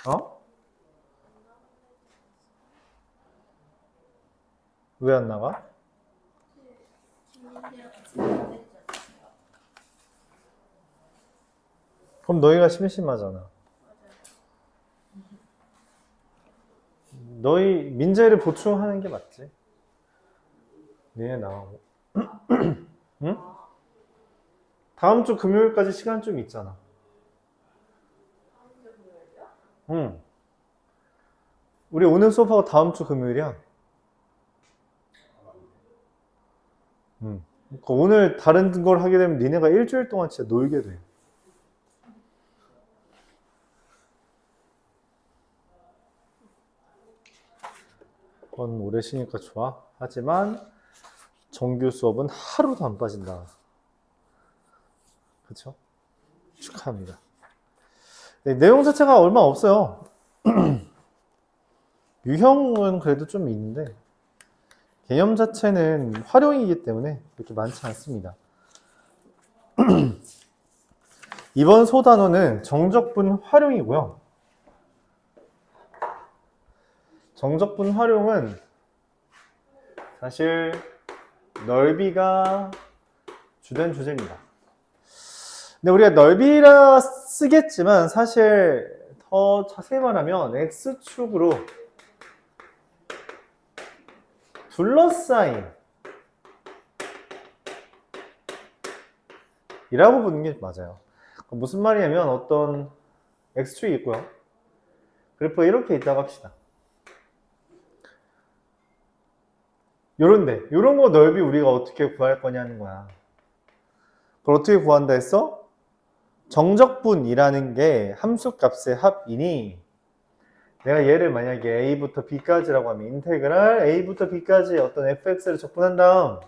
어? 왜 안 나가? 그럼 너희가 심심하잖아. 너희 민재를 보충하는 게 맞지? 니네 나가고. 응? 다음 주 금요일까지 시간 좀 있잖아. 응. 우리 오늘 수업하고 다음 주 금요일이야. 응. 그러니까 오늘 다른 걸 하게 되면 니네가 일주일 동안 진짜 놀게 돼. 그건 오래 쉬니까 좋아. 하지만 정규 수업은 하루도 안 빠진다. 그쵸? 축하합니다. 네, 내용 자체가 얼마 없어요. 유형은 그래도 좀 있는데 개념 자체는 활용이기 때문에 그렇게 많지 않습니다. 이번 소단원은 정적분 활용이고요. 정적분 활용은 사실 넓이가 주된 주제입니다. 근데 우리가 넓이라 쓰겠지만 사실 더 자세히 말하면 X축으로 둘러싸인 이라고 보는 게 맞아요. 무슨 말이냐면 어떤 X축이 있고요. 그래프가 이렇게 있다고 합시다. 요런데 요런 거 넓이 우리가 어떻게 구할 거냐는 거야. 그걸 어떻게 구한다 했어? 정적분이라는 게 함수값의 합이니 내가 얘를 만약에 a부터 b까지라고 하면 인테그랄 a부터 b까지 어떤 fx를 적분한 다음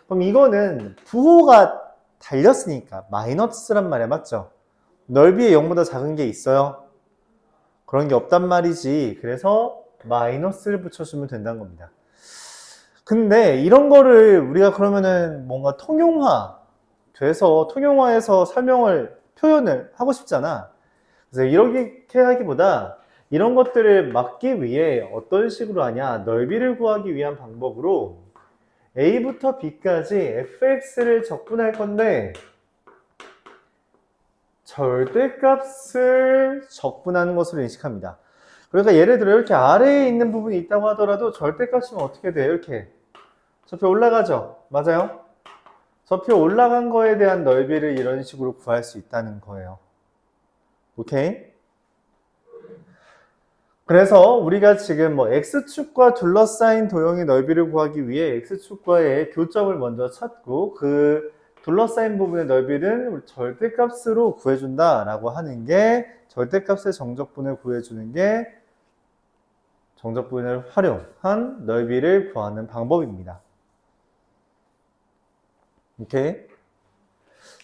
그럼 이거는 부호가 달렸으니까 마이너스란 말이야, 맞죠? 넓이에 0보다 작은 게 있어요? 그런 게 없단 말이지. 그래서 마이너스를 붙여주면 된다는 겁니다. 근데 이런 거를 우리가 그러면은 뭔가 통용화 돼서 통용화해서 표현을 하고 싶잖아. 그래서 이렇게 하기보다 이런 것들을 막기 위해 어떤 식으로 하냐, 넓이를 구하기 위한 방법으로 a부터 b까지 fx를 적분할 건데 절대값을 적분하는 것으로 인식합니다. 그러니까 예를 들어 이렇게 아래에 있는 부분이 있다고 하더라도 절대값이면 어떻게 돼요? 이렇게 접혀 올라가죠? 맞아요? 접혀 올라간 거에 대한 넓이를 이런 식으로 구할 수 있다는 거예요. 오케이? 그래서 우리가 지금 뭐 X축과 둘러싸인 도형의 넓이를 구하기 위해 X축과의 교점을 먼저 찾고 그 둘러싸인 부분의 넓이는 절대값으로 구해준다 라고 하는 게 절대값의 정적분을 구해주는 게 정적분을 활용한 넓이를 구하는 방법입니다. 오케이?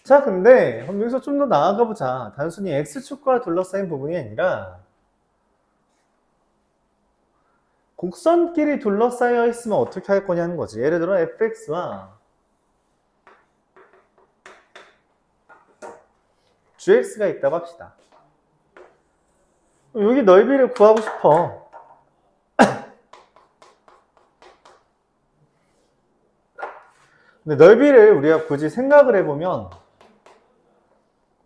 자, 근데 여기서 좀 더 나아가 보자. 단순히 X축과 둘러싸인 부분이 아니라 곡선끼리 둘러싸여 있으면 어떻게 할 거냐는 거지. 예를 들어 fx와 gx가 있다고 합시다. 여기 넓이를 구하고 싶어. 근데 넓이를 우리가 굳이 생각을 해보면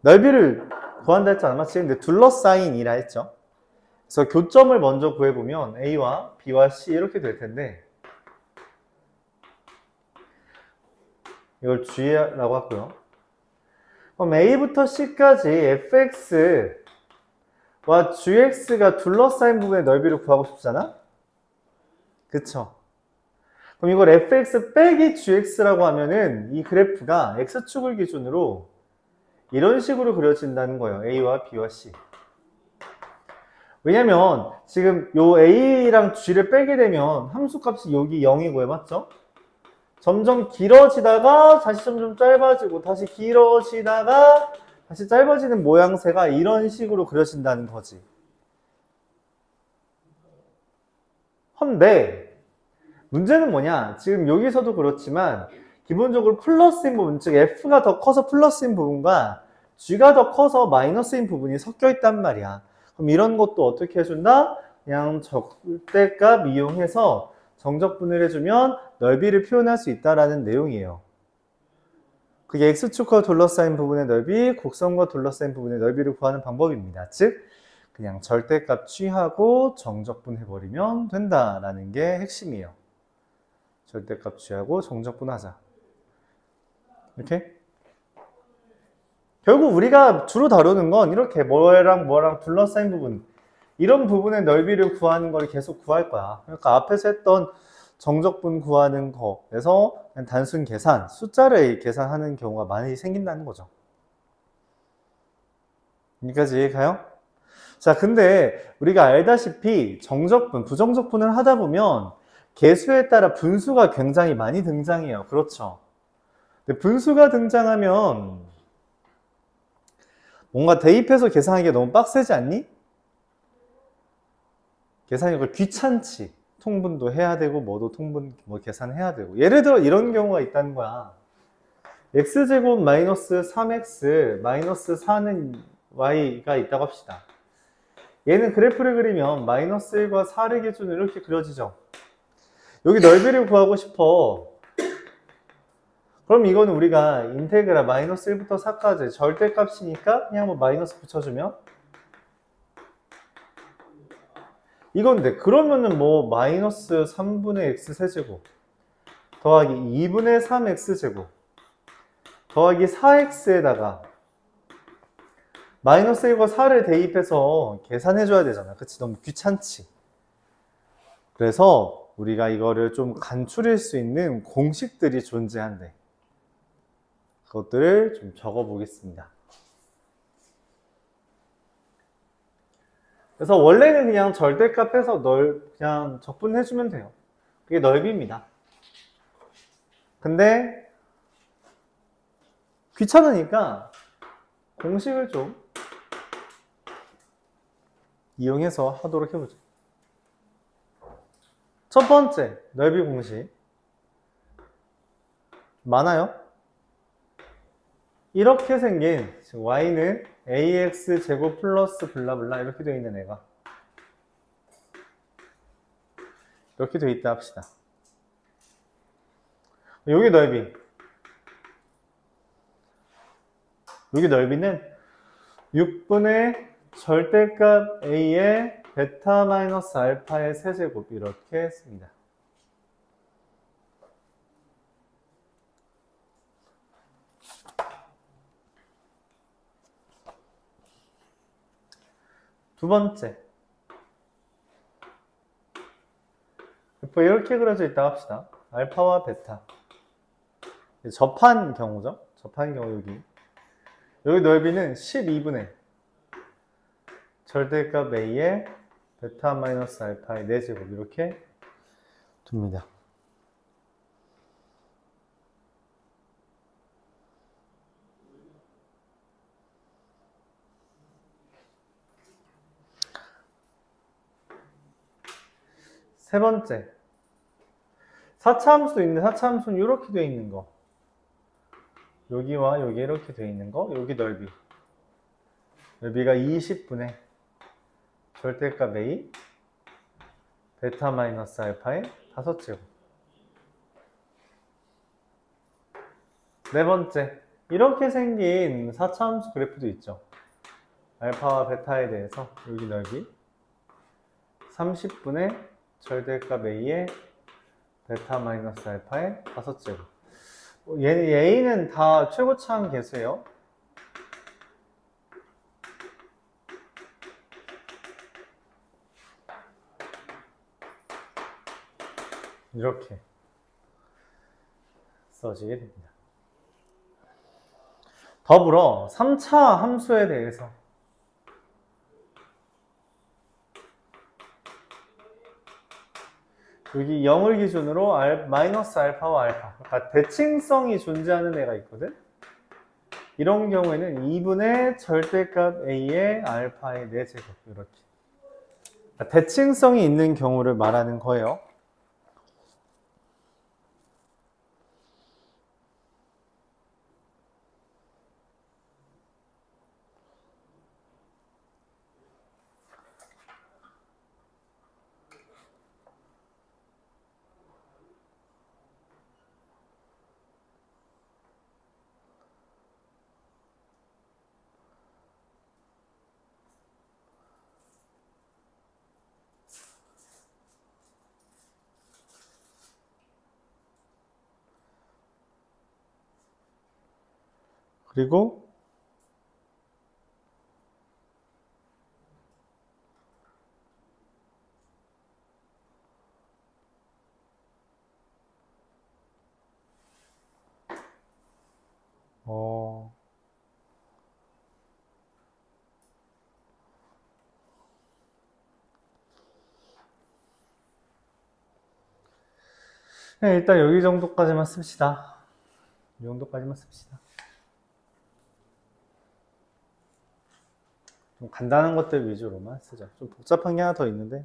넓이를 구한다 했잖아, 맞지? 근데 둘러싸인이라 했죠. 그래서 교점을 먼저 구해보면 A와 B와 C 이렇게 될 텐데 이걸 G라고 하고요. 그럼 A부터 C까지 fx와 gx가 둘러싸인 부분의 넓이를 구하고 싶잖아? 그쵸? 그럼 이걸 fx 빼기 gx라고 하면은 이 그래프가 x축을 기준으로 이런 식으로 그려진다는 거예요. A와 B와 C. 왜냐면 지금 요 A랑 G를 빼게 되면 함수값이 여기 0이고요. 맞죠? 점점 길어지다가 다시 점점 짧아지고 다시 길어지다가 다시 짧아지는 모양새가 이런 식으로 그려진다는 거지. 헌데 문제는 뭐냐? 지금 여기서도 그렇지만 기본적으로 플러스인 부분, 즉 F가 더 커서 플러스인 부분과 G가 더 커서 마이너스인 부분이 섞여 있단 말이야. 그럼 이런 것도 어떻게 해준다? 그냥 절대값 이용해서 정적분을 해주면 넓이를 표현할 수 있다라는 내용이에요. 그게 x축과 둘러싸인 부분의 넓이, 곡선과 둘러싸인 부분의 넓이를 구하는 방법입니다. 즉, 그냥 절대값 취하고 정적분 해버리면 된다라는 게 핵심이에요. 절대값 취하고 정적분 하자. 이렇게? 결국 우리가 주로 다루는 건 이렇게 뭐랑 뭐랑 둘러싸인 부분, 이런 부분의 넓이를 구하는 걸 계속 구할 거야. 그러니까 앞에서 했던 정적분 구하는 거에서 그냥 단순 계산, 숫자를 계산하는 경우가 많이 생긴다는 거죠. 여기까지 이해가요? 자, 근데 우리가 알다시피 정적분, 부정적분을 하다 보면 개수에 따라 분수가 굉장히 많이 등장해요. 그렇죠? 근데 분수가 등장하면 뭔가 대입해서 계산하기가 너무 빡세지 않니? 계산이 귀찮지. 통분도 해야 되고 뭐도 통분 뭐 계산해야 되고. 예를 들어 이런 경우가 있다는 거야. x제곱 마이너스 3x 마이너스 4는 y가 있다고 합시다. 얘는 그래프를 그리면 마이너스 1과 4를 기준으로 이렇게 그려지죠. 여기 넓이를 구하고 싶어. 그럼 이거는 우리가 인테그랄 마이너스 1부터 4까지 절대값이니까 그냥 뭐 마이너스 붙여주면 이건데 그러면은 뭐 마이너스 3분의 x 세제곱 더하기 2분의 3x 제곱 더하기 4x에다가 마이너스 1과 4를 대입해서 계산해줘야 되잖아. 그치? 너무 귀찮지? 그래서 우리가 이거를 좀 간추릴 수 있는 공식들이 존재한대. 그것들을 좀 적어 보겠습니다. 그래서 원래는 그냥 절대값에서 그냥 적분해주면 돼요. 그게 넓이입니다. 근데 귀찮으니까 공식을 좀 이용해서 하도록 해보죠. 첫 번째, 넓이 공식. 많아요? 이렇게 생긴 y는 ax 제곱 플러스 블라블라 이렇게 되어 있는 애가 이렇게 되어 있다 합시다. 여기 넓이. 여기 넓이는 6분의 절대값 a의 베타 마이너스 알파의 세제곱 이렇게 했습니다. 두 번째, 이렇게 그려져 있다 합시다. 알파와 베타. 접한 경우죠. 접한 경우 여기 넓이는 12분의 절대값 a의 베타 마이너스 알파의 4제곱 이렇게 둡니다. 세 번째, 4차 함수도 있는데 4차 함수는 이렇게 되어 있는 거. 여기와 여기 이렇게 되어 있는 거. 여기 넓이. 넓이가 20분의 절대값 a 베타 마이너스 알파의 5제곱. 네 번째, 이렇게 생긴 4차 함수 그래프도 있죠. 알파와 베타에 대해서 여기 넓이 30분의 절대값 a의 베타 마이너스 알파의 5제곱. 얘는 a는 다 최고차항 계수예요. 이렇게 써지게 됩니다. 더불어 3차 함수에 대해서 여기 0을 기준으로 마이너스 알파와 알파, 그러니까 대칭성이 존재하는 애가 있거든. 이런 경우에는 2분의 절대값 a의 알파의 4제곱 이렇게, 그러니까 대칭성이 있는 경우를 말하는 거예요. 그리고 네, 일단 여기 정도까지만 씁시다. 이 정도까지만 씁시다. 좀 간단한 것들 위주로만 쓰자. 좀 복잡한 게 하나 더 있는데.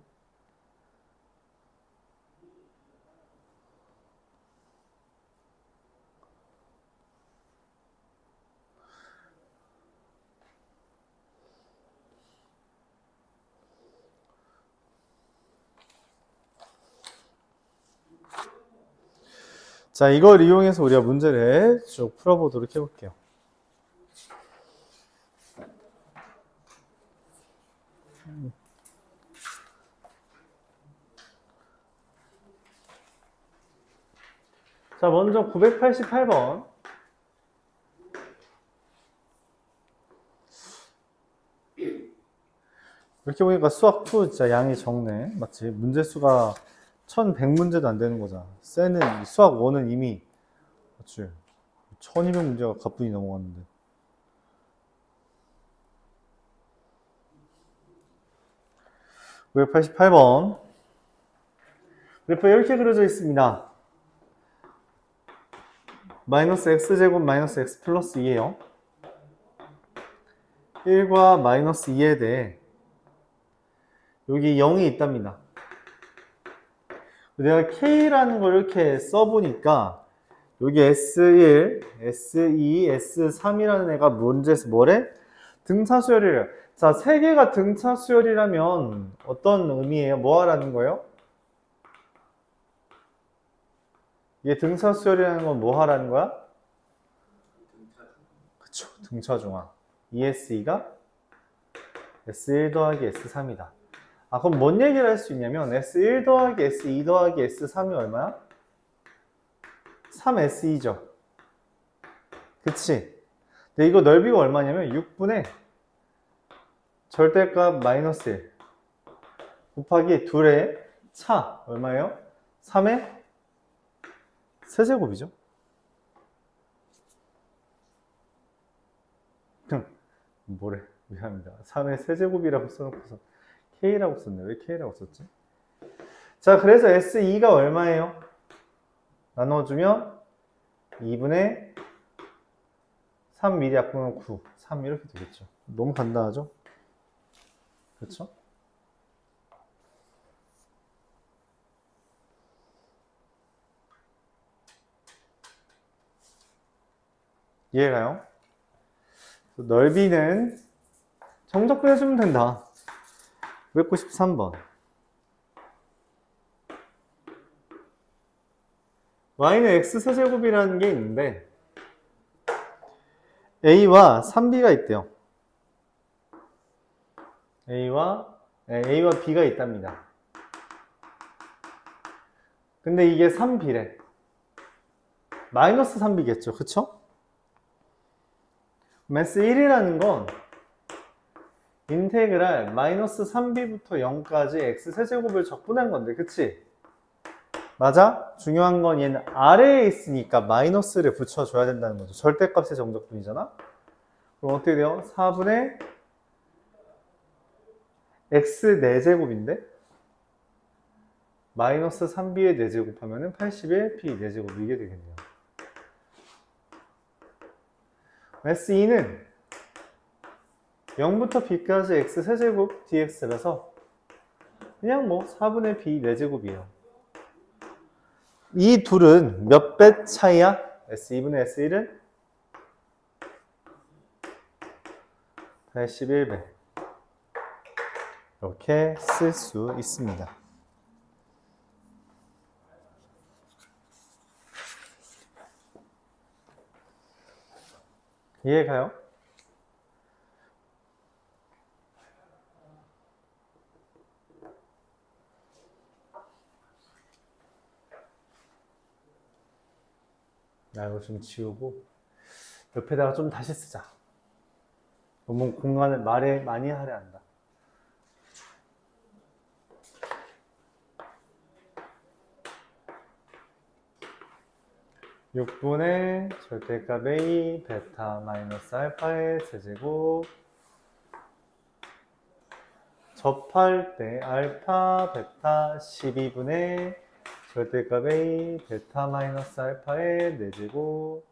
자, 이걸 이용해서 우리가 문제를 쭉 풀어보도록 해볼게요. 자, 먼저 988번. 이렇게 보니까 수학 2 진짜 양이 적네. 맞지? 문제 수가 1100문제도 안 되는 거잖아. 쎄는, 수학 1은 이미, 맞지? 1200문제가 가뿐히 넘어갔는데. (988번) 그래프 이렇게 그려져 있습니다. 마이너스 x제곱 마이너스 x 플러스 2예요. 1과 마이너스 2에 대해 여기 0이 있답니다. 내가 K라는 걸 이렇게 써보니까 여기 S1, S2, S3이라는 애가 문제에서 뭐래? 등차수열이래요. 자, 세 개가 등차수열이라면 어떤 의미예요? 뭐 하라는 거예요? 이게 등차수열이라는 건 뭐 하라는 거야? 그쵸, 등차중앙. ES2가 S1 더하기 S3이다. 아, 그럼 뭔 얘기를 할 수 있냐면 S1 더하기 S2 더하기 S3이 얼마야? 3S2죠. 그치? 근데 이거 넓이가 얼마냐면 6분의 절대값 마이너스 1 곱하기 둘의 차 얼마예요? 3의 세제곱이죠. 뭐래? 미안합니다. 3의 세제곱이라고 써놓고서 K라고 썼네. 왜 K라고 썼지? 자, 그래서 S2가 얼마예요? 나눠주면 2분의 3 미리 약분하면 9, 3 이렇게 되겠죠. 너무 간단하죠? 그렇죠? 이해가요? 넓이는 정적분 해주면 된다. 993번. y는 x세제곱이라는 게 있는데 a와 3b가 있대요. a와 b가 있답니다. 근데 이게 3b래. 마이너스 3b겠죠. 그쵸? 매스 1이라는 건 인테그랄 마이너스 3b부터 0까지 x세제곱을 적분한 건데, 그치? 맞아? 중요한 건 얘는 아래에 있으니까 마이너스를 붙여줘야 된다는 거죠. 절대값의 정적분이잖아? 그럼 어떻게 돼요? 4분의 x 4제곱인데 마이너스 3b의 4제곱 하면은 80의 b 4제곱 이게 되겠네요. S2는 0부터 b까지 x 세제곱 dx라서 그냥 뭐 4분의 b 4제곱이에요. 이 둘은 몇 배 차이야? S2분의 S1은 81배. 이렇게 쓸 수 있습니다. 이해가요? 나 이거 좀 지우고 옆에다가 좀 다시 쓰자. 너무 공간을 많이 하려 한다. (6분의) 절대값 A 베타 마이너스 알파의 세제곱 접할 때 알파 베타 12분의 절대값 A 베타 마이너스 알파의 4제곱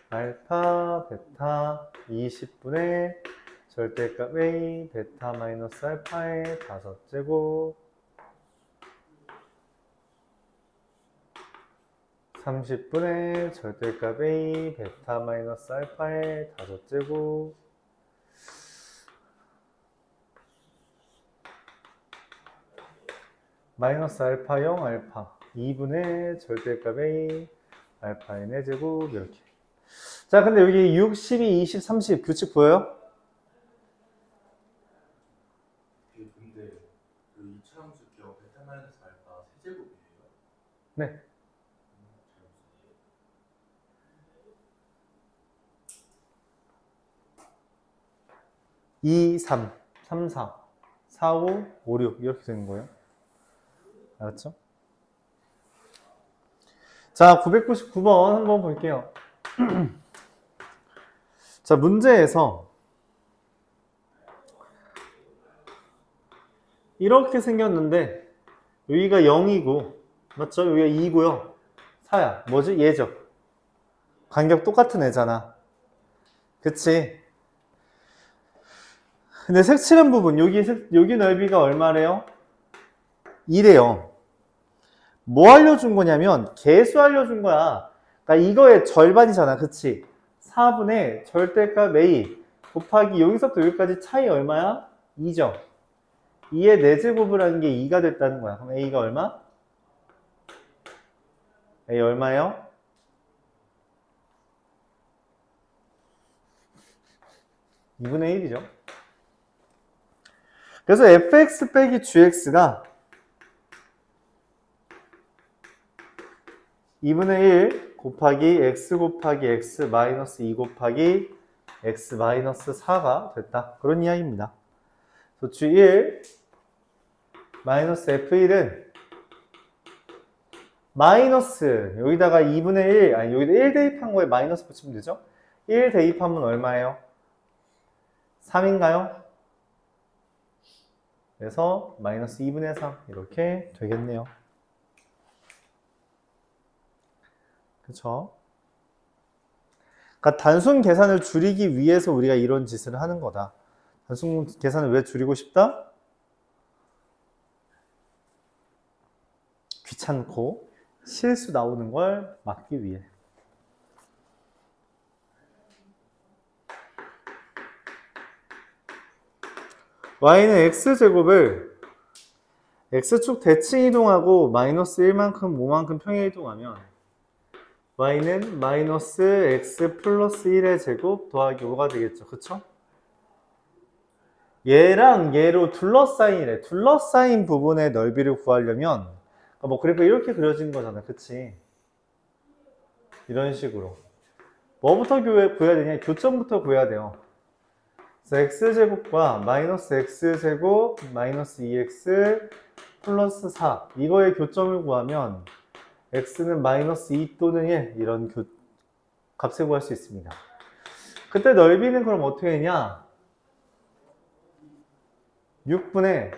알파 베타 20분의 절대값 A 베타 마이너스 알파의 5제곱 30분의 절대값 A 베타 마이너스 알파의 5제곱 마이너스 알파 0 알파 2분의 절대값 A 알파의 4제곱 이렇게. 자, 근데 여기 6, 12, 20, 30 규칙 보여요? 근데 그 이차함수격 베타 마이너스 알파 세제곱이에요? 네. 2, 3, 3, 4, 4, 5, 5, 6 이렇게 되는 거예요. 알았죠? 자, 999번 한번 볼게요. 자, 문제에서 이렇게 생겼는데 여기가 0이고 맞죠? 여기가 2고요 4야. 뭐지? 얘죠. 간격 똑같은 애잖아. 그치? 근데 색칠한 부분 여기 넓이가 얼마래요? 2래요. 뭐 알려준 거냐면 개수 알려준 거야. 그러니까 이거의 절반이잖아. 그치? 4분의 절대값 A 곱하기 여기서부터 여기까지 차이 얼마야? 2죠. 2의 4제곱을 하는 게 2가 됐다는 거야. 그럼 A가 얼마? A 얼마예요? 2분의 1이죠. 그래서 fx 빼기 gx가 2분의 1 곱하기 x 곱하기 x 마이너스 2 곱하기 x 마이너스 4가 됐다. 그런 이야기입니다. 그래서 g1 마이너스 f1은 마이너스 여기다가 2분의 1 아니 여기다 1 대입한 거에 마이너스 붙이면 되죠. 1 대입하면 얼마예요? 3인가요? 그래서 마이너스 2분의 3 이렇게 되겠네요. 그쵸? 그러니까 단순 계산을 줄이기 위해서 우리가 이런 짓을 하는 거다. 단순 계산을 왜 줄이고 싶다? 귀찮고 실수 나오는 걸 막기 위해. y는 x제곱을 x축 대칭 이동하고 마이너스 1만큼 5만큼 평행 이동하면 y는 마이너스 x 플러스 1의 제곱 더하기 5가 되겠죠. 그쵸? 얘랑 얘로 둘러싸인이래. 둘러싸인 부분의 넓이를 구하려면 뭐 그래프 이렇게 그려진 거잖아. 그치? 이런 식으로 뭐부터 구해야 되냐? 교점부터 구해야 돼요. 그래서 x제곱과 마이너스 x제곱 마이너스 2x 플러스 4 이거의 교점을 구하면 x는 마이너스 2 또는 1 이런 값을 구할 수 있습니다. 그때 넓이는 그럼 어떻게 되냐? 6분의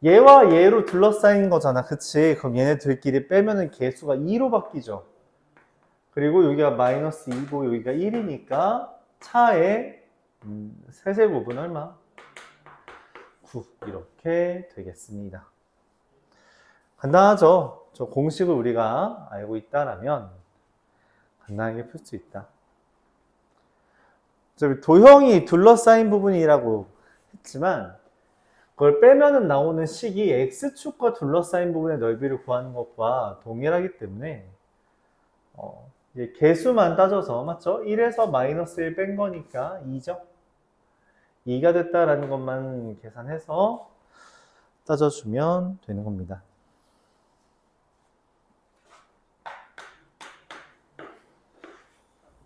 얘와 얘로 둘러싸인 거잖아. 그치? 그럼 얘네들끼리 빼면은 개수가 2로 바뀌죠. 그리고 여기가 마이너스 2고 여기가 1이니까 차의 세제곱은 얼마? 9 이렇게 되겠습니다. 간단하죠? 저 공식을 우리가 알고 있다라면 간단하게 풀 수 있다. 도형이 둘러싸인 부분이라고 했지만 그걸 빼면은 나오는 식이 x축과 둘러싸인 부분의 넓이를 구하는 것과 동일하기 때문에 이제 개수만 따져서 맞죠? 1에서 마이너스 1 뺀 거니까 2죠. 2가 됐다라는 것만 계산해서 따져주면 되는 겁니다.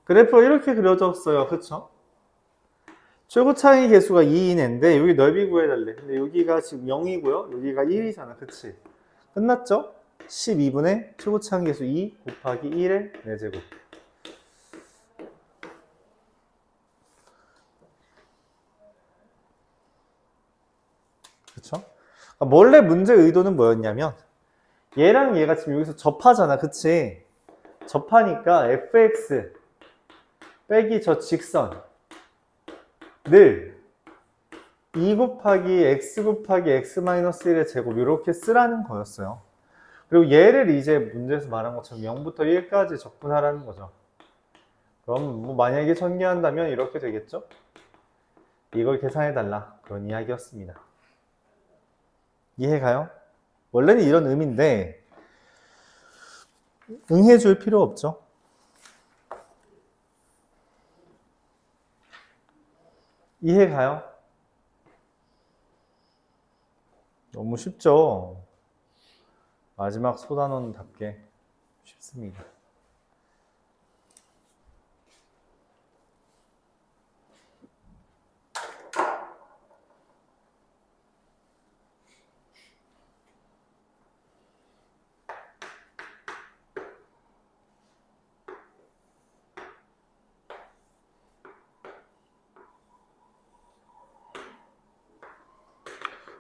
그래프가 이렇게 그려졌어요. 그쵸? 최고 차이 계수가 2인 애인데 여기 넓이 구해달래. 근데 여기가 지금 0이고요. 여기가 1이잖아. 그치? 끝났죠? 12분의 최고 차이 계수 2 곱하기 1의 4제곱. 그쵸? 그러니까 원래 문제의 의도는 뭐였냐면 얘랑 얘가 지금 여기서 접하잖아. 그치? 접하니까 fx 빼기 저 직선 늘 2 곱하기 x 곱하기 x 마이너스 1의 제곱 이렇게 쓰라는 거였어요. 그리고 얘를 이제 문제에서 말한 것처럼 0부터 1까지 적분하라는 거죠. 그럼 뭐 만약에 전개한다면 이렇게 되겠죠? 이걸 계산해달라. 그런 이야기였습니다. 이해가요? 원래는 이런 의미인데 응해줄 필요 없죠. 이해가요? 너무 쉽죠? 마지막 소단원답게 쉽습니다.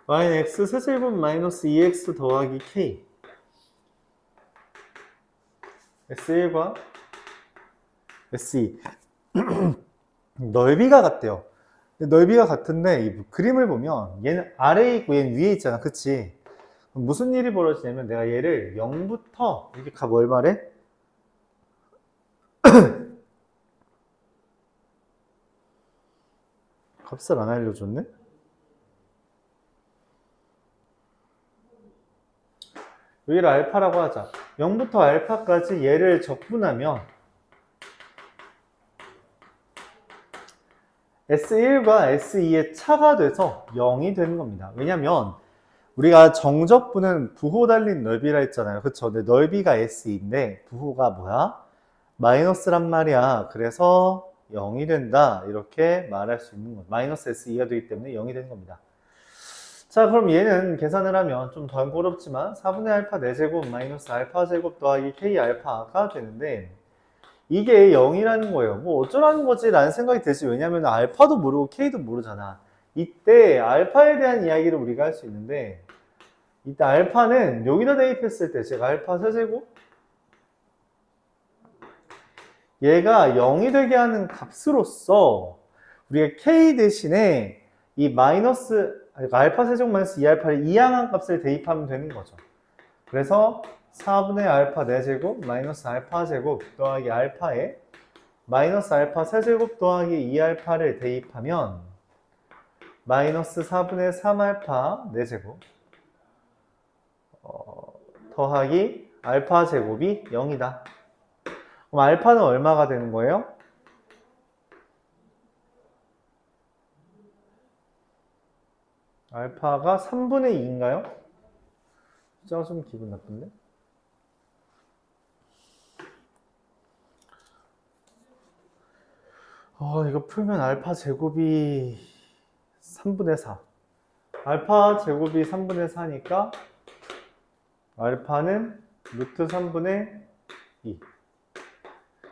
y는 x 세제곱 마이너스 2x 더하기 k S1과 S2 넓이가 같대요. 넓이가 같은데 이 그림을 보면 얘는 아래에 있고 얘는 위에 있잖아. 그치? 그럼 무슨 일이 벌어지냐면 내가 얘를 0부터 이렇게 뭘 말해? 값을 안 알려줬네? 여기를 알파라고 하자. 0부터 알파까지 얘를 적분하면 S1과 S2의 차가 돼서 0이 되는 겁니다. 왜냐면 우리가 정적분은 부호 달린 넓이라 했잖아요. 그쵸? 근데 넓이가 S2인데 부호가 뭐야? 마이너스란 말이야. 그래서 0이 된다. 이렇게 말할 수 있는 거죠. 마이너스 S2가 되기 때문에 0이 되는 겁니다. 자, 그럼 얘는 계산을 하면 좀 덜 어렵지만 4분의 알파 4제곱 마이너스 알파 제곱 더하기 k 알파가 되는데 이게 0이라는 거예요. 뭐 어쩌라는 거지? 라는 생각이 들지. 왜냐면 알파도 모르고 k도 모르잖아. 이때 알파에 대한 이야기를 우리가 할 수 있는데 이때 알파는 여기다 대입했을 때 제가 알파 세제곱 얘가 0이 되게 하는 값으로서 우리가 k 대신에 이 마이너스 알파 세제곱 마이너스 2알파를 이항한 값을 대입하면 되는 거죠. 그래서 4분의 알파 4제곱 마이너스 알파 제곱 더하기 알파에 마이너스 알파 세제곱 더하기 2알파를 대입하면 마이너스 4분의 3알파 4제곱 더하기 알파 제곱이 0이다. 그럼 알파는 얼마가 되는 거예요? 알파가 3분의 2인가요? 숫자가 좀 기분 나쁜데? 이거 풀면 알파 제곱이 3분의 4. 알파 제곱이 3분의 4니까 알파는 루트 3분의 2.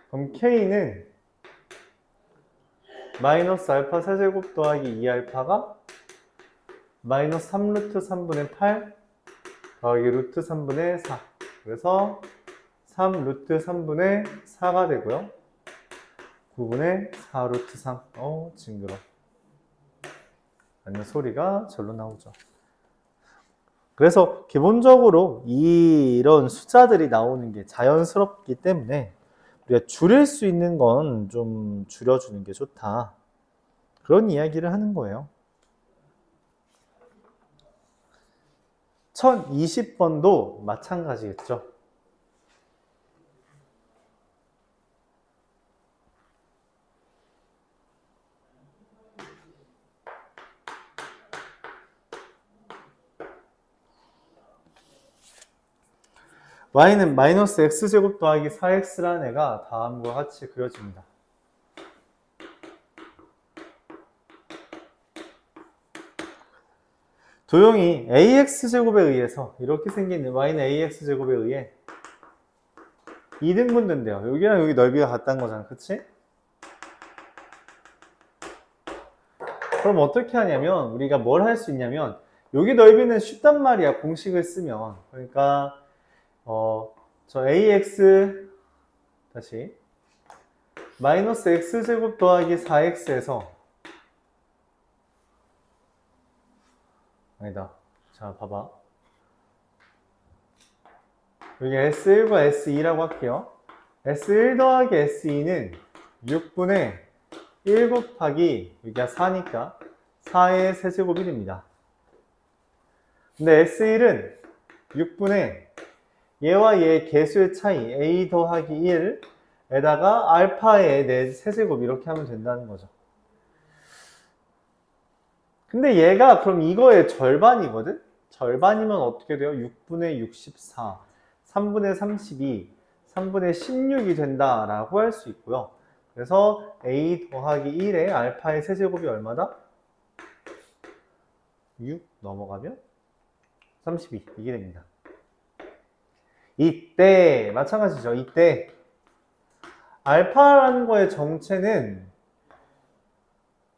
그럼 K는 마이너스 알파 세제곱 더하기 2알파가 마이너스 3루트 3분의 8 더하기 루트 3분의 4. 그래서 3루트 3분의 4가 되고요. 9분의 4루트 3. 징그러. 아니면 소리가 절로 나오죠. 그래서 기본적으로 이런 숫자들이 나오는 게 자연스럽기 때문에 우리가 줄일 수 있는 건 좀 줄여주는 게 좋다. 그런 이야기를 하는 거예요. 1020번도 마찬가지겠죠. y는 마이너스 x제곱 더하기 4x라는 애가 다음과 같이 그려집니다. 도형이 ax제곱에 의해서 이렇게 생긴 y는 ax제곱에 의해 2등분된대요. 여기랑 여기 넓이가 같다는 거잖아. 그치? 그럼 어떻게 하냐면 우리가 뭘 할 수 있냐면 여기 넓이는 쉽단 말이야. 공식을 쓰면. 그러니까 저 ax 다시 마이너스 x제곱 더하기 4x에서 아니다. 자, 봐봐. 여기 S1과 S2라고 할게요. S1 더하기 S2는 6분의 1 곱하기 여기가 4니까 4의 세제곱이 됩니다. 근데 S1은 6분의 얘와 얘의 개수의 차이 A 더하기 1에다가 알파의 4 세제곱 이렇게 하면 된다는 거죠. 근데 얘가 그럼 이거의 절반이거든? 절반이면 어떻게 돼요? 6분의 64, 3분의 32, 3분의 16이 된다라고 할 수 있고요. 그래서 A 더하기 1의 알파의 세제곱이 얼마다? 6 넘어가면 32 이게 됩니다. 이때 마찬가지죠. 이때 알파라는 거의 정체는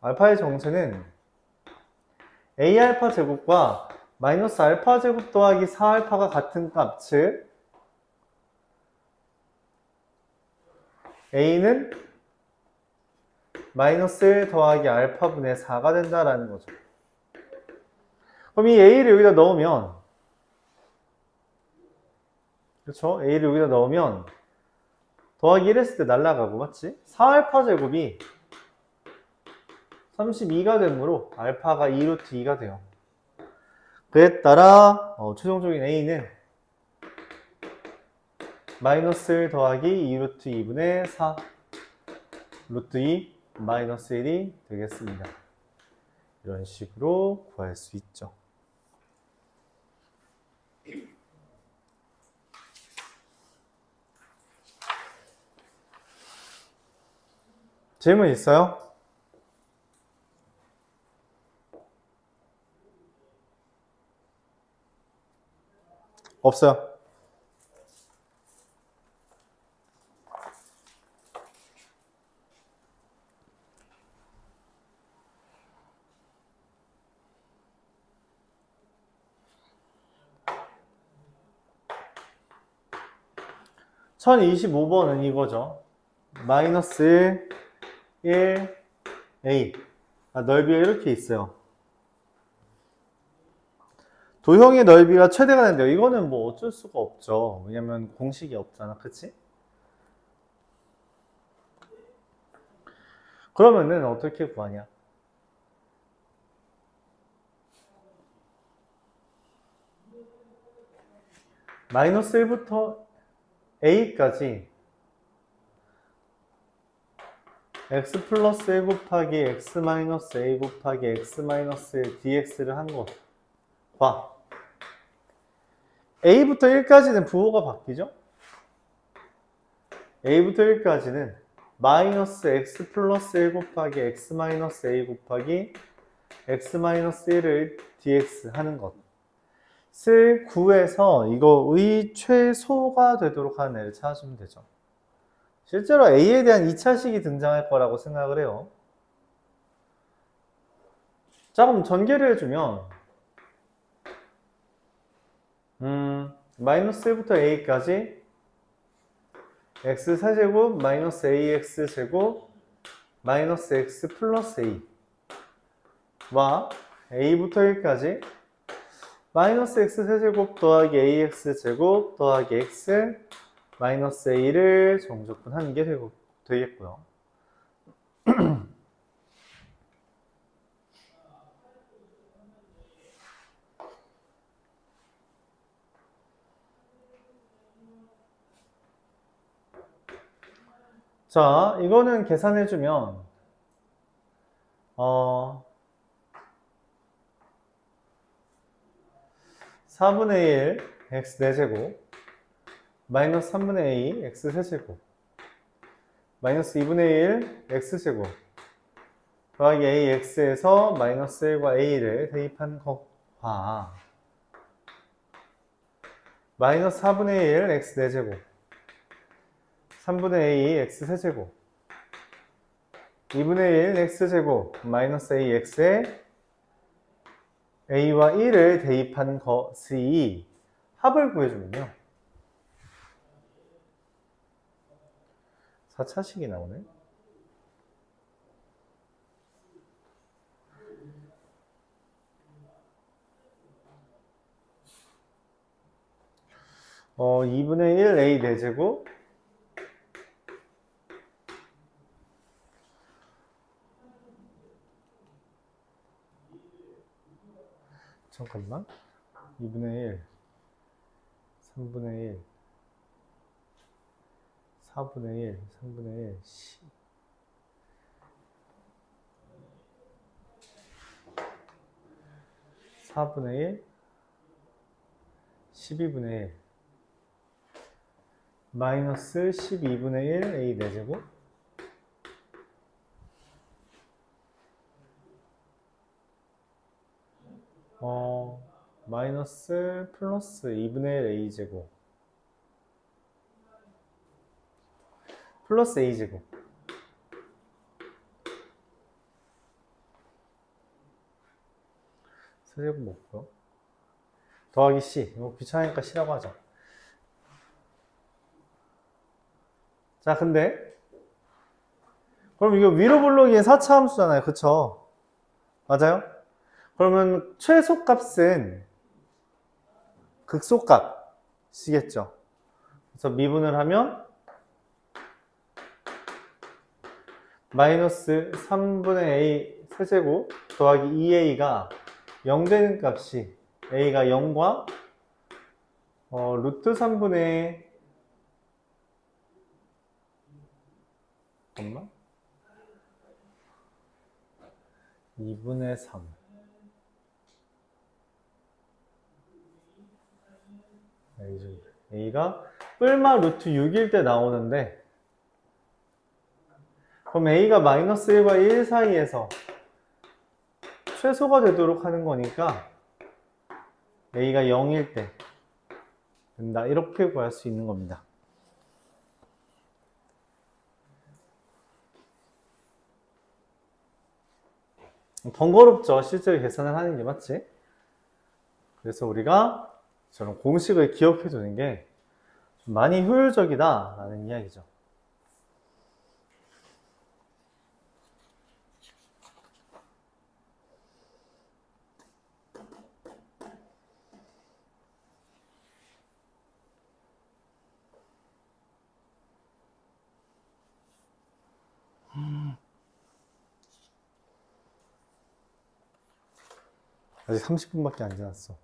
알파의 정체는 A알파 제곱과 마이너스 알파 제곱 더하기 4알파가 같은 값, 즉 A는 마이너스 1 더하기 알파분의 4가 된다라는 거죠. 그럼 이 A를 여기다 넣으면 그렇죠? A를 여기다 넣으면 더하기 1 했을 때 날라가고 맞지? 4알파 제곱이 32가 되므로 알파가 2루트 2가 돼요. 그에 따라 최종적인 A는 마이너스 1 더하기 2루트 2분의 4 루트 2 마이너스 1이 되겠습니다. 이런 식으로 구할 수 있죠. 질문 있어요? 없어요. (1025번은) 이거죠. 마이너스 1, A. 넓이가 이렇게 있어요. 도형의 넓이가 최대가 된대요. 이거는 뭐 어쩔 수가 없죠. 왜냐면 공식이 없잖아. 그치? 그러면은 어떻게 구하냐? 마이너스 1부터 A까지 x 플러스 1 곱하기 x 마이너스 a 곱하기 x 마이너스 1 dx를 한 것. 봐. A부터 1까지는 부호가 바뀌죠? A부터 1까지는 마이너스 x 플러스 1 곱하기 x 마이너스 a 곱하기 x 마이너스 1을 dx 하는 것을 구해서 이거의 최소가 되도록 하는 애를 찾아주면 되죠. 실제로 A에 대한 2차식이 등장할 거라고 생각을 해요. 자, 그럼 전개를 해주면 마이너스 1부터 A까지 x 세제곱 마이너스 ax 제곱 마이너스 x 플러스 a와 A부터 1까지 마이너스 x 세제곱 더하기 ax 제곱 더하기 x 마이너스 a를 정적분하는 게 되겠고요. 자, 이거는 계산해주면 4분의 1 x 4제곱 마이너스 3분의 a x 세제곱 마이너스 2분의 1 x제곱 더하기 ax에서 마이너스 1과 a를 대입한 것과 봐. 마이너스 4분의 1 x 4제곱 3분의 a x 세제곱 2분의 1 x제곱 마이너스 a x에 a와 1을 대입한 것이 합을 구해주면요. 4차식이 나오네. 어, 2분의 1 a 4제곱 잠깐만 2분의 1 3분의 1 4분의 1 3분의 1 4분의 1 12분의 1 마이너스 12분의 1 a 4제곱 마이너스 플러스 2분의 1 a제곱 플러스 a제곱 세제곱 먹고요. 더하기 c 이거 귀찮으니까 c라고 하자. 자, 근데 그럼 이거 위로 블록이 4차 함수잖아요. 그쵸? 맞아요? 그러면 최소값은 극소값이겠죠. 그래서 미분을 하면 마이너스 3분의 a 세제곱 더하기 2a가 0 되는 값이 a가 0과 루트 3분의 잠깐만 2분의 3 a가 뿔마 루트 6일 때 나오는데 그럼 a가 마이너스 1과 1 사이에서 최소가 되도록 하는 거니까 a가 0일 때 된다. 이렇게 구할 수 있는 겁니다. 번거롭죠. 실제로 계산을 하는 게 맞지? 그래서 우리가 저런 공식을 기억해 두는 게 좀 많이 효율적이다 라는 이야기죠. 아직 30분밖에 안 지났어.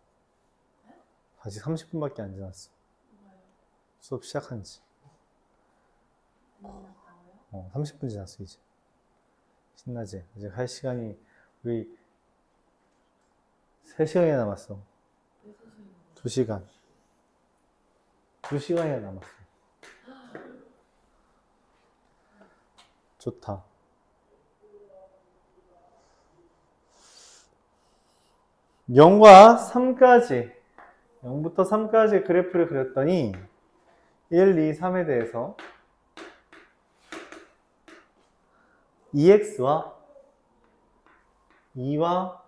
아직 30분밖에 안 지났어. 수업 시작한 지. 30분 지났어, 이제. 신나지? 이제 할 시간이, 우리 3시간이 남았어. 2시간. 2시간이 남았어. 좋다. 0과 3까지 0부터 3까지 그래프를 그렸더니 1, 2, 3에 대해서 2x와 2와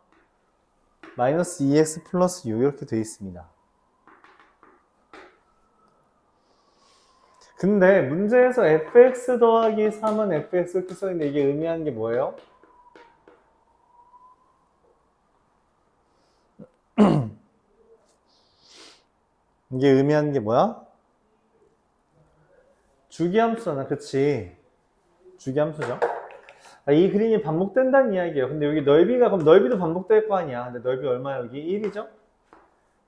마이너스 2x 플러스 6 이렇게 되어 있습니다. 근데 문제에서 fx 더하기 3은 fx 이렇게 써있는데 이게 의미하는 게 뭐예요? 이게 의미하는 게 뭐야? 주기함수잖아, 그치? 주기함수죠? 이 그림이 반복된다는 이야기예요. 근데 여기 넓이가, 그럼 넓이도 반복될 거 아니야. 근데 넓이 얼마야? 여기 1이죠?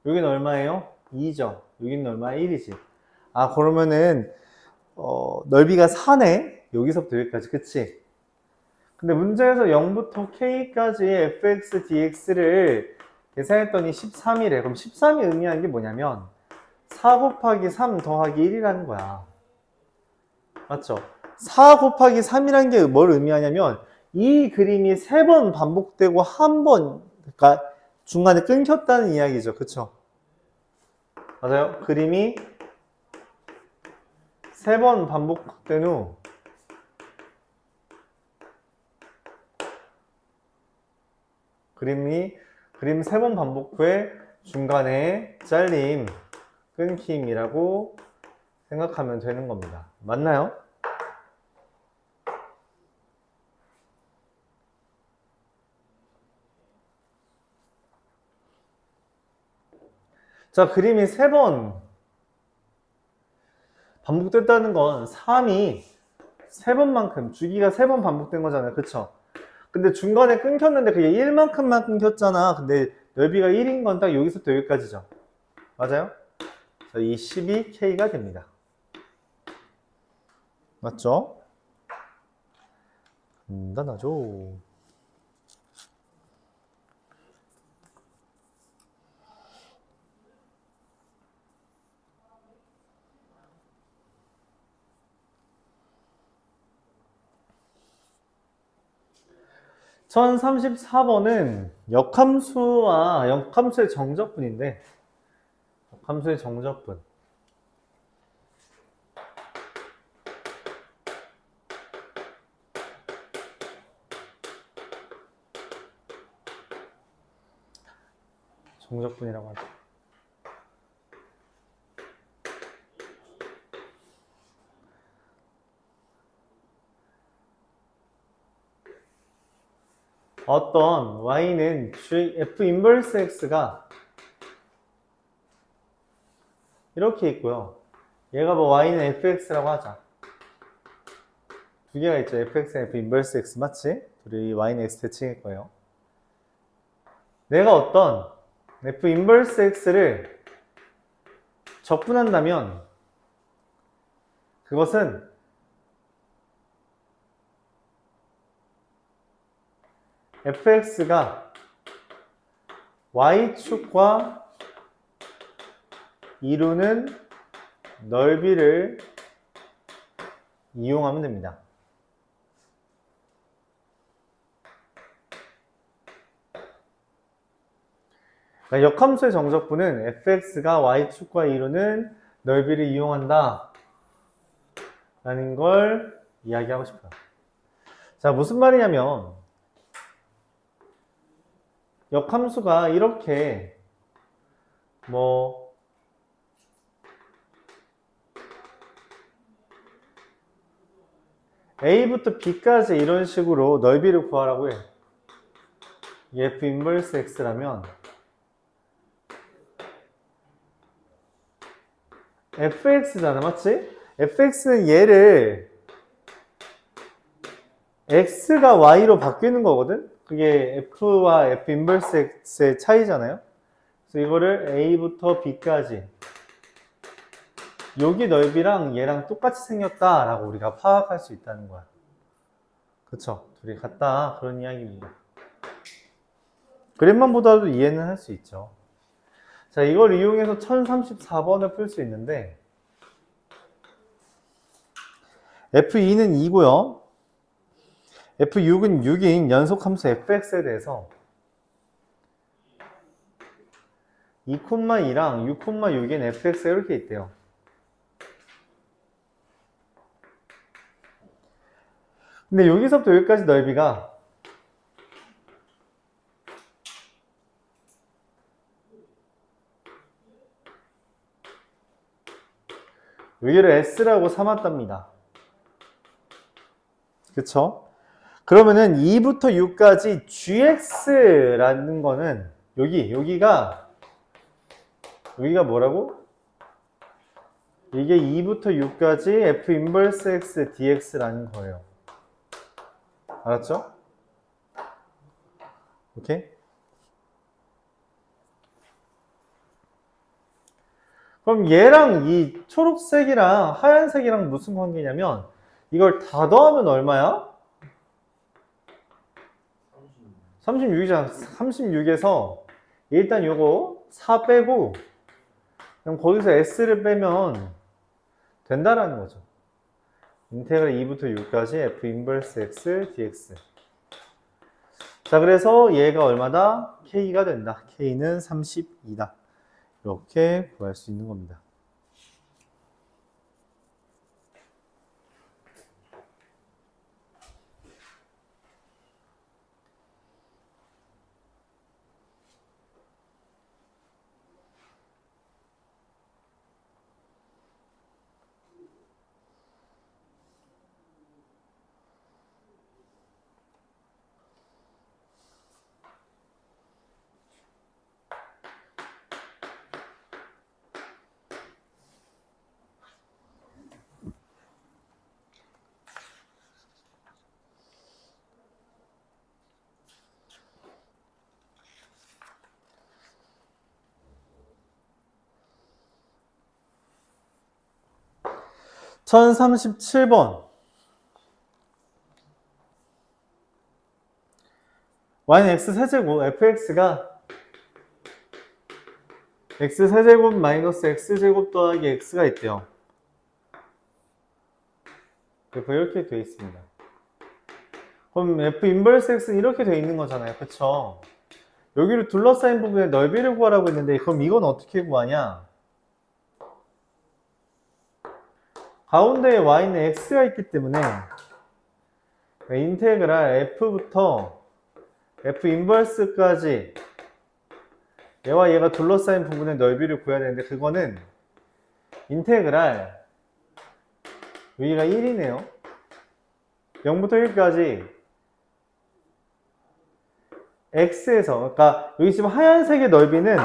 여기는 얼마예요? 2죠? 여기는 얼마야? 1이지. 아, 그러면은, 넓이가 4네? 여기서부터 여기까지, 그치? 근데 문제에서 0부터 k까지 fx, dx를 계산했더니 13이래. 그럼 13이 의미하는 게 뭐냐면, 4 곱하기 3 더하기 1이라는 거야. 맞죠? 4 곱하기 3이라는 게 뭘 의미하냐면 이 그림이 3번 반복되고 한 번, 그러니까 중간에 끊겼다는 이야기죠. 그쵸? 맞아요. 그림이 3번 반복된 후 그림 3번 반복 후에 중간에 잘림, 끊김이라고 생각하면 되는 겁니다. 맞나요? 자, 그림이 3번 반복됐다는 건 3이 3번만큼, 주기가 3번 반복된 거잖아요. 그쵸? 근데 중간에 끊겼는데 그게 1만큼만 끊겼잖아. 근데 넓이가 1인 건 딱 여기서부터 여기까지죠. 맞아요? 그래서 이 12K가 됩니다. 맞죠? 간단하죠? (1034번은) 역함수의 정적분인데, 역함수의 정적분. 정적분이라고 하죠. 어떤 y는 f 인버스 x가 이렇게 있고요. 얘가 뭐 y는 fx라고 하자. 두 개가 있죠. fx, f 인버스 x 맞지? 둘이 y는 x 대칭일 거예요. 내가 어떤 f 인버스 x를 적분한다면 그것은 fx가 y축과 이루는 넓이를 이용하면 됩니다. 그러니까 역함수의 정적분은 fx가 y축과 이루는 넓이를 이용한다 라는 걸 이야기하고 싶어요. 자, 무슨 말이냐면 역함수가 이렇게 뭐 A부터 B까지 이런 식으로 넓이를 구하라고 해. f 인버스 x라면 fx잖아, 맞지? fx는 얘를 x가 y로 바뀌는 거거든? 그게 f와 f 인버스 x의 차이잖아요? 그래서 이거를 a부터 b까지 여기 넓이랑 얘랑 똑같이 생겼다 라고 우리가 파악할 수 있다는 거야. 그쵸? 둘이 같다, 그런 이야기입니다. 그림만 보다도 이해는 할 수 있죠. 자, 이걸 이용해서 1034번을 풀 수 있는데 F2는 2고요. F6은 6인 연속함수 fx에 대해서 2,2랑 6,6인 fx가 이렇게 있대요. 근데 여기서부터 여기까지 넓이가 여기를 s라고 삼았답니다. 그쵸? 그러면은 2부터 6까지 gx라는 거는 여기가 뭐라고? 이게 2부터 6까지 f 인버스 x dx라는 거예요. 알았죠? 오케이? 그럼 얘랑 이 초록색이랑 하얀색이랑 무슨 관계냐면 이걸 다 더하면 얼마야? 36이잖아. 36에서 일단 요거 4 빼고 그럼 거기서 s를 빼면 된다라는 거죠. 인테그랄 2부터 6까지 f 인버스 x dx. 자, 자, 그래서 얘가 얼마다? K가 된다. K는 32다. 이렇게 구할 수 있는 겁니다. (1037번) y는 x세제곱 fx가 x세제곱 마이너스 x제곱 더하기 x가 있대요. 이렇게 되어 있습니다. 그럼 f 인버스 x는 이렇게 되어 있는 거잖아요. 그쵸? 여기를 둘러싸인 부분의 넓이를 구하라고 했는데 그럼 이건 어떻게 구하냐? 가운데에 y는 x가 있기 때문에 인테그랄 f부터 f 인버스까지 얘와 얘가 둘러싸인 부분의 넓이를 구해야 되는데 그거는 인테그랄 여기가 1이네요. 0부터 1까지 x에서 그러니까 여기 지금 하얀색의 넓이는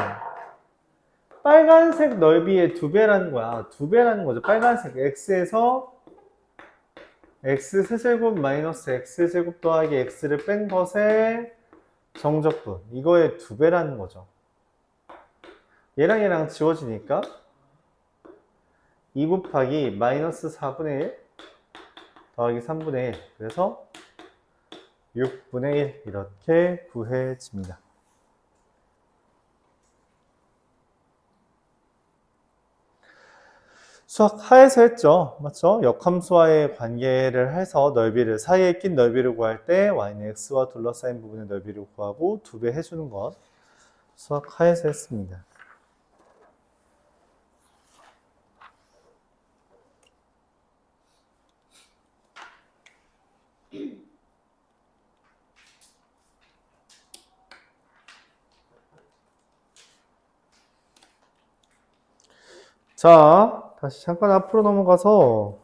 빨간색 넓이의 2배라는 거야. 2배라는 거죠. 빨간색 x에서 x 세제곱 마이너스 x제곱 더하기 x를 뺀 것의 정적분 이거의 2배라는 거죠. 얘랑 얘랑 지워지니까 2 곱하기 마이너스 4분의 1 더하기 3분의 1 그래서 6분의 1 이렇게 구해집니다. 수학 하에서 했죠. 맞죠? 역함수와의 관계를 해서 넓이를 사이에 낀 넓이를 구할 때 y는 x와 둘러싸인 부분의 넓이를 구하고 2배 해주는 것 수학 하에서 했습니다. 자, 다시 잠깐 앞으로 넘어가서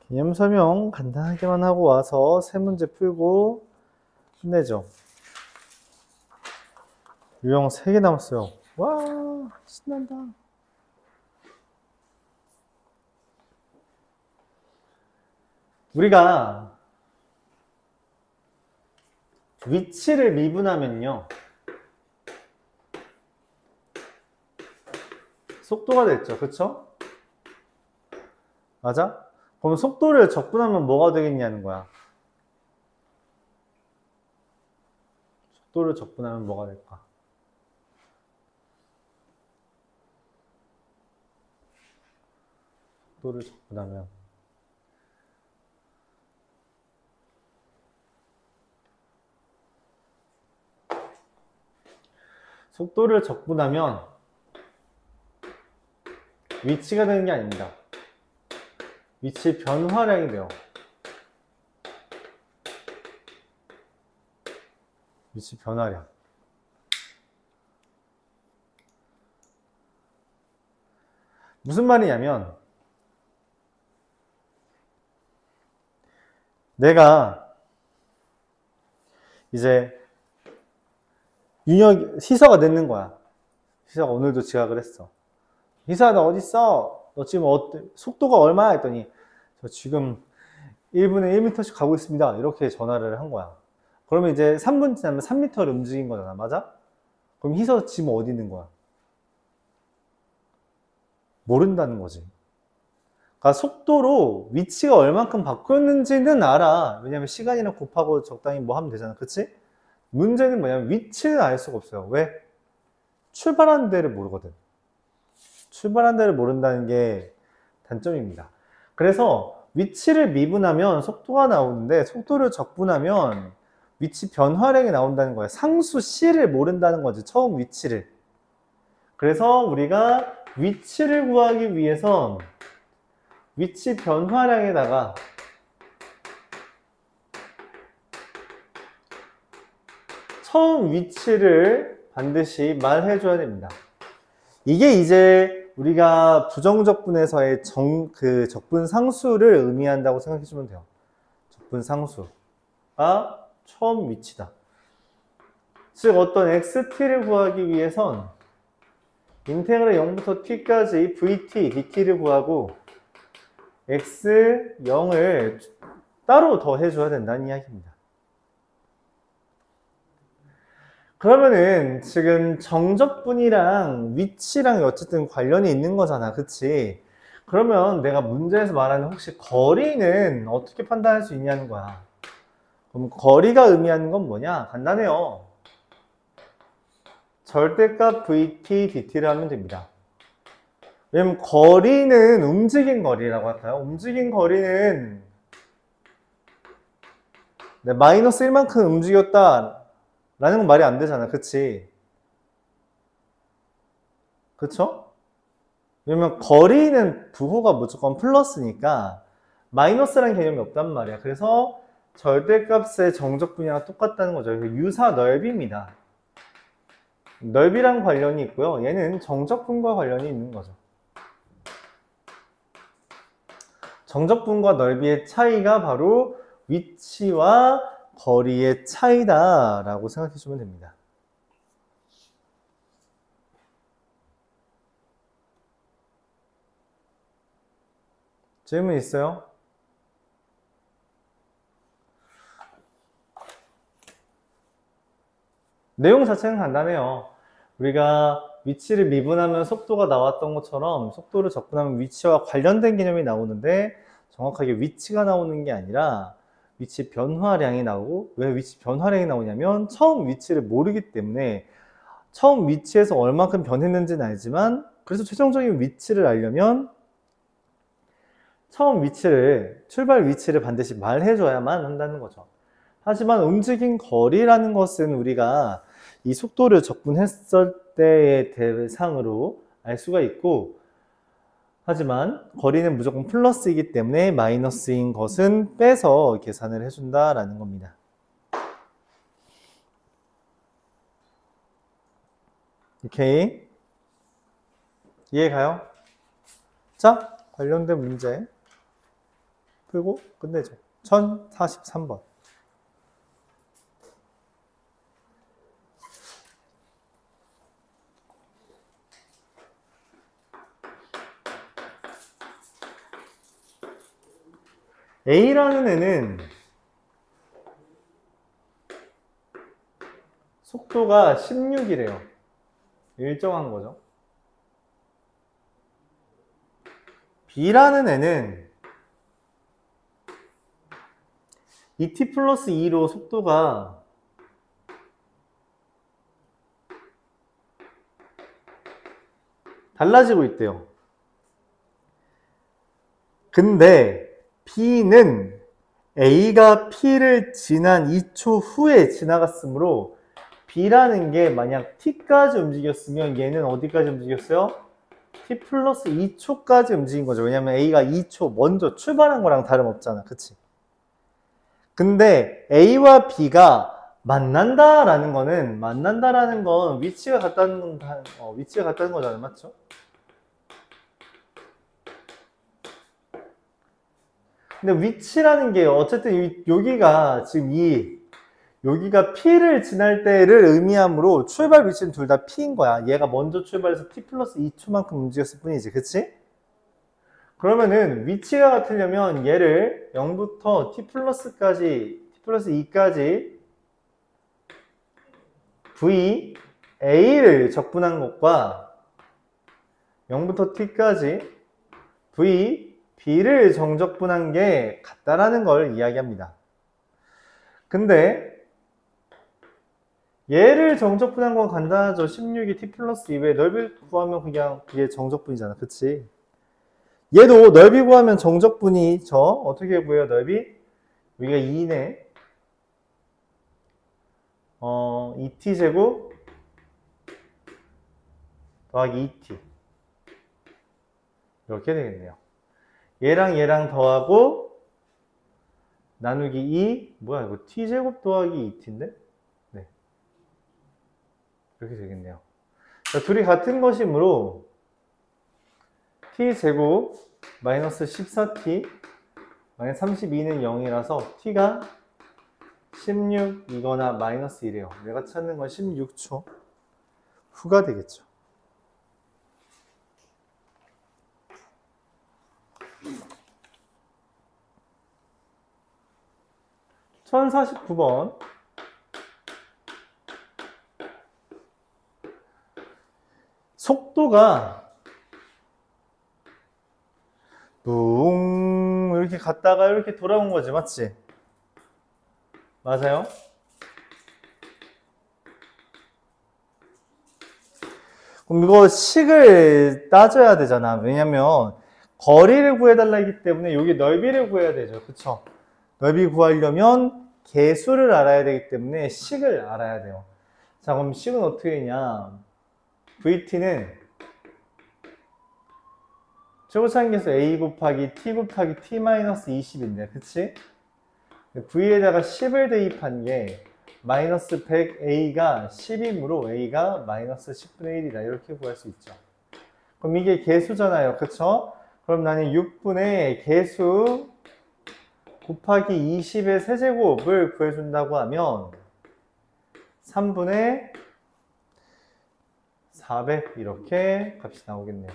개념 설명 간단하게만 하고 와서 세 문제 풀고 끝내죠. 유형 3개 남았어요. 와, 신난다. 우리가 위치를 미분하면요. 속도가 됐죠. 그쵸? 맞아? 그럼 속도를 적분하면 뭐가 되겠냐는 거야. 속도를 적분하면 뭐가 될까? 속도를 적분하면 속도를 적분하면 위치가 되는 게 아닙니다. 위치 변화량이 돼요. 위치 변화량. 무슨 말이냐면 내가 이제 희서가 늦는 거야. 희서가 오늘도 지각을 했어. 희서야 너 어딨어? 너 지금 속도가 얼마야? 했더니 저 지금 1분에 1m씩 가고 있습니다. 이렇게 전화를 한 거야. 그러면 이제 3분 지나면 3m를 움직인 거잖아. 맞아? 그럼 희서 지금 어디 있는 거야? 모른다는 거지. 그러니까 속도로 위치가 얼만큼 바뀌었는지는 알아. 왜냐면 시간이랑 곱하고 적당히 뭐 하면 되잖아. 그치? 문제는 뭐냐면 위치는 알 수가 없어요. 왜? 출발하는 데를 모르거든. 출발한 데를 모른다는 게 단점입니다. 그래서 위치를 미분하면 속도가 나오는데 속도를 적분하면 위치 변화량이 나온다는 거야. 상수 C를 모른다는 거지. 처음 위치를. 그래서 우리가 위치를 구하기 위해선 위치 변화량에다가 처음 위치를 반드시 말해줘야 됩니다. 이게 이제 우리가 부정적분에서의 그 적분 상수를 의미한다고 생각해주면 돼요. 적분 상수가 처음 위치다. 즉 어떤 xt를 구하기 위해선 인테그랄 0부터 t까지 vt, dt를 구하고 x0을 따로 더해줘야 된다는 이야기입니다. 그러면은 지금 정적분이랑 위치랑 어쨌든 관련이 있는 거잖아. 그치? 그러면 내가 문제에서 말하는 혹시 거리는 어떻게 판단할 수 있냐는 거야. 그럼 거리가 의미하는 건 뭐냐? 간단해요. 절대값 vt, dt를 하면 됩니다. 왜냐면 거리는 움직인 거리라고 할까요? 움직인 거리는 마이너스 1만큼 움직였다 라는 건 말이 안 되잖아. 그치? 그쵸? 왜냐면 거리는 부호가 무조건 플러스니까 마이너스라는 개념이 없단 말이야. 그래서 절대값의 정적분이랑 똑같다는 거죠. 유사 넓이입니다. 넓이랑 관련이 있고요. 얘는 정적분과 관련이 있는 거죠. 정적분과 넓이의 차이가 바로 위치와 거리의 차이다 라고 생각해 주면 됩니다. 질문 있어요? 내용 자체는 간단해요. 우리가 위치를 미분하면 속도가 나왔던 것처럼 속도를 적분하면 위치와 관련된 개념이 나오는데 정확하게 위치가 나오는 게 아니라 위치 변화량이 나오고, 왜 위치 변화량이 나오냐면 처음 위치를 모르기 때문에 처음 위치에서 얼마큼 변했는지는 알지만, 그래서 최종적인 위치를 알려면 처음 위치를, 출발 위치를 반드시 말해줘야만 한다는 거죠. 하지만 움직인 거리라는 것은 우리가 이 속도를 적분했을 때의 대상으로 알 수가 있고, 하지만 거리는 무조건 플러스이기 때문에 마이너스인 것은 빼서 계산을 해준다라는 겁니다. 오케이. 이해가요? 자, 관련된 문제 풀고 끝내죠. 1043번. A라는 애는 속도가 16이래요. 일정한 거죠. B라는 애는 이 t 플러스 2로 속도가 달라지고 있대요. 근데 B는 A가 P를 지난 2초 후에 지나갔으므로 B라는 게 만약 T까지 움직였으면 얘는 어디까지 움직였어요? T 플러스 2초까지 움직인 거죠. 왜냐면 A가 2초 먼저 출발한 거랑 다름없잖아. 그치? 근데 A와 B가 만난다라는 건 위치가 같다는 거잖아요. 맞죠? 근데 위치라는 게 어쨌든 여기가 지금 여기가 P를 지날 때를 의미하므로 출발 위치는 둘 다 P인 거야. 얘가 먼저 출발해서 T 플러스 2초만큼 움직였을 뿐이지. 그치? 그러면은 위치가 같으려면 얘를 0부터 T 플러스 2까지 V A를 적분한 것과 0부터 T까지 V B를 정적분한 게 같다라는 걸 이야기합니다. 근데 얘를 정적분한 건 간단하죠. 16이 T 플러스 2에 넓이 구하면 그냥 그게 정적분이잖아. 그치? 얘도 넓이 구하면 정적분이죠. 어떻게 구해요, 넓이? 여기가 2네. 2t제곱 더하기 2t 이렇게 되겠네요. 얘랑 얘랑 더하고 나누기 2 뭐야 이거 t제곱 더하기 2t인데? 네, 이렇게 되겠네요. 자, 둘이 같은 것이므로 t제곱 마이너스 14t 마이너스 32는 0이라서 t가 16이거나 마이너스 1이에요. 내가 찾는 건 16초 후가 되겠죠. (1049번) 속도가 뿡 이렇게 갔다가 이렇게 돌아온 거지, 맞지? 맞아요? 그럼 이거 식을 따져야 되잖아. 왜냐면 거리를 구해달라 했기 때문에 여기 넓이를 구해야 되죠. 그쵸? 넓이 구하려면 개수를 알아야 되기 때문에 식을 알아야 돼요. 자, 그럼 식은 어떻게 되냐? VT는 최고차항계수 A 곱하기 T 곱하기 T-20인데, 그치? V에다가 10을 대입한 게 마이너스 100A가 10이므로 A가 마이너스 10분의 1이다. 이렇게 구할 수 있죠. 그럼 이게 개수잖아요. 그쵸? 그럼 나는 6분의 개수 곱하기 20의 세제곱을 구해준다고 하면 3분의 400 이렇게 값이 나오겠네요.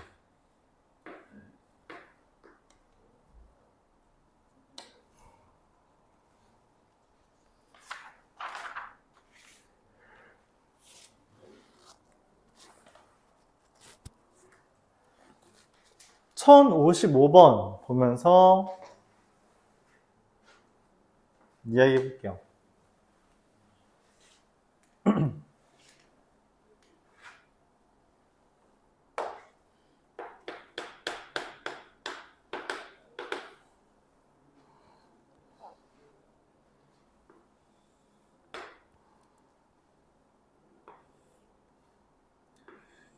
(1055번) 보면서 이야기해 볼게요.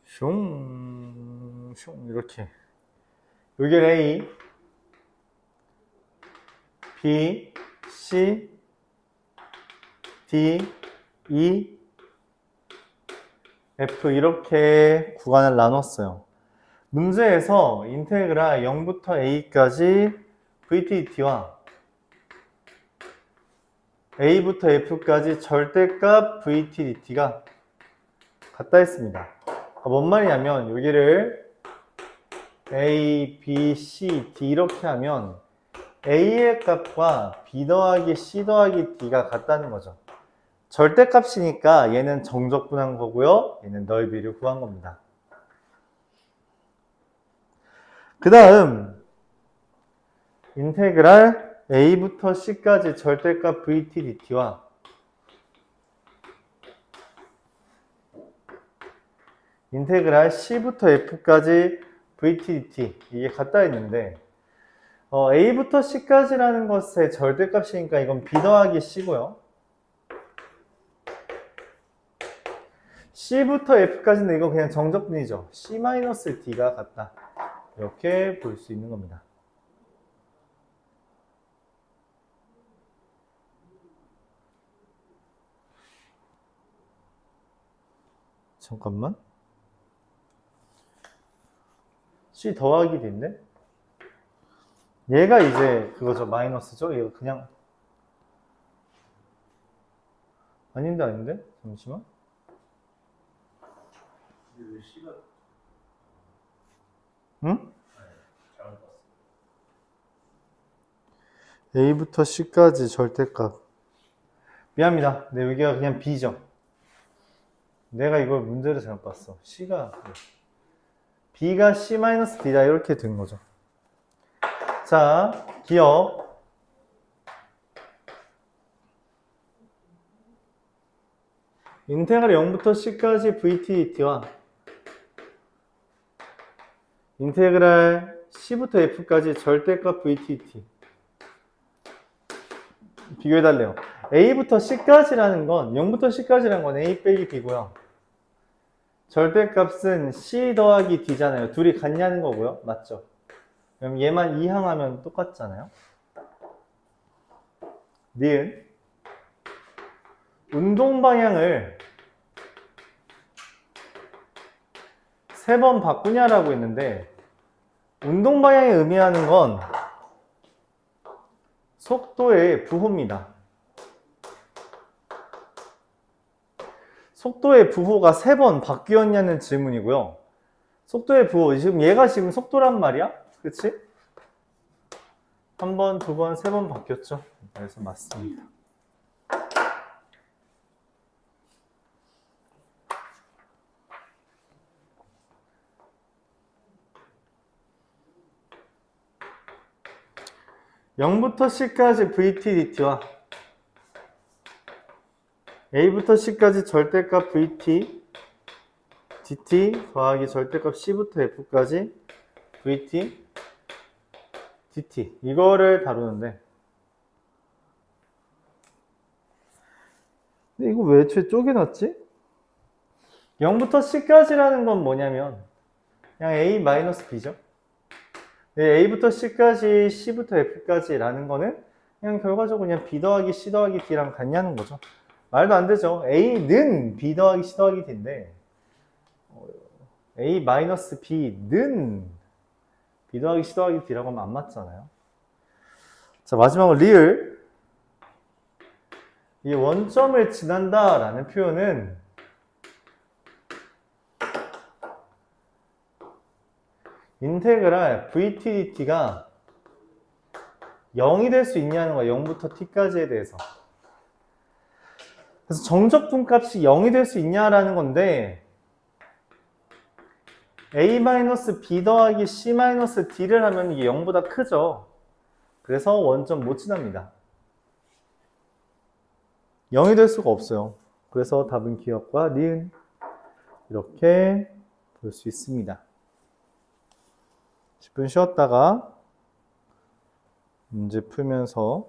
슝 이렇게 여기 A, B, C, D, E, F 이렇게 구간을 나눴어요. 문제에서 인테그랄 0부터 A까지 VTDT와 A부터 F까지 절대값 VTDT가 같다 했습니다. 뭔 말이냐면 여기를 A, B, C, D 이렇게 하면 A의 값과 B 더하기 C 더하기 D가 같다는 거죠. 절대값이니까 얘는 정적 구한 거고요. 얘는 넓이를 구한 겁니다. 그 다음 인테그랄 A부터 C까지 절대값 VTDT와 인테그랄 C부터 F까지 VTDT 이게 같다 했는데 A부터 C까지라는 것의 절대값이니까 이건 B 더하기 C고요. C부터 F까지는 이건 그냥 정적분이죠. C-D가 같다. 이렇게 볼 수 있는 겁니다. 잠깐만. C 더하기 D인데? 얘가 이제 그거죠. 마이너스죠. 얘가 그냥 아닌데? 잠시만. 왜 C가 응? 잘못 봤어. A부터 C까지 절대값. 미안합니다. 네, 여기가 그냥 B죠. 내가 이걸 문제를 잘못 봤어. C가 B가 C-D다 이렇게 된 거죠. 자, 기억. 인테그랄 0부터 C까지 VTDT와 인테그랄 C부터 F까지 절대값 VTDT 비교해달래요. A부터 C까지라는 건 0부터 C까지라는 건 A 빼기 B고요. 절대값은 C 더하기 D잖아요. 둘이 같냐는 거고요. 맞죠? 그럼 얘만 이항하면 똑같잖아요. 니은 운동 방향을 3번 바꾸냐라고 했는데 운동 방향이 의미하는 건 속도의 부호입니다. 속도의 부호가 3번 바뀌었냐는 질문이고요. 속도의 부호, 얘가 지금 속도란 말이야? 그치? 한 번, 두 번, 3번 바뀌었죠? 그래서 맞습니다. (0부터) C까지 VT, DT와 A부터 C까지 절대값 VT, DT 더하기 절대값 C부터 F까지 VT, DT 이거를 다루는데 근데 이거 왜 애초에 쪼개놨지? 0부터 C까지라는 건 뭐냐면 그냥 A-B죠. A부터 C까지, C부터 F까지 라는 거는 그냥 결과적으로 그냥 B 더하기 C 더하기 D랑 같냐는 거죠. 말도 안 되죠. A는 B 더하기 C 더하기 D인데 A-B는 B 더하기 C 더하기 D라고 하면 안 맞잖아요. 자, 마지막으로 리을. 이 원점을 지난다 라는 표현은 인테그랄 VTDT가 0이 될 수 있냐는 거야. 0부터 T까지에 대해서. 그래서 정적분값이 0이 될 수 있냐라는 건데 A-B 더하기 C-D를 하면 이게 0보다 크죠. 그래서 원점 못 지납니다. 0이 될 수가 없어요. 그래서 답은 기억과 니은 이렇게 볼 수 있습니다. 10분 쉬었다가 문제 풀면서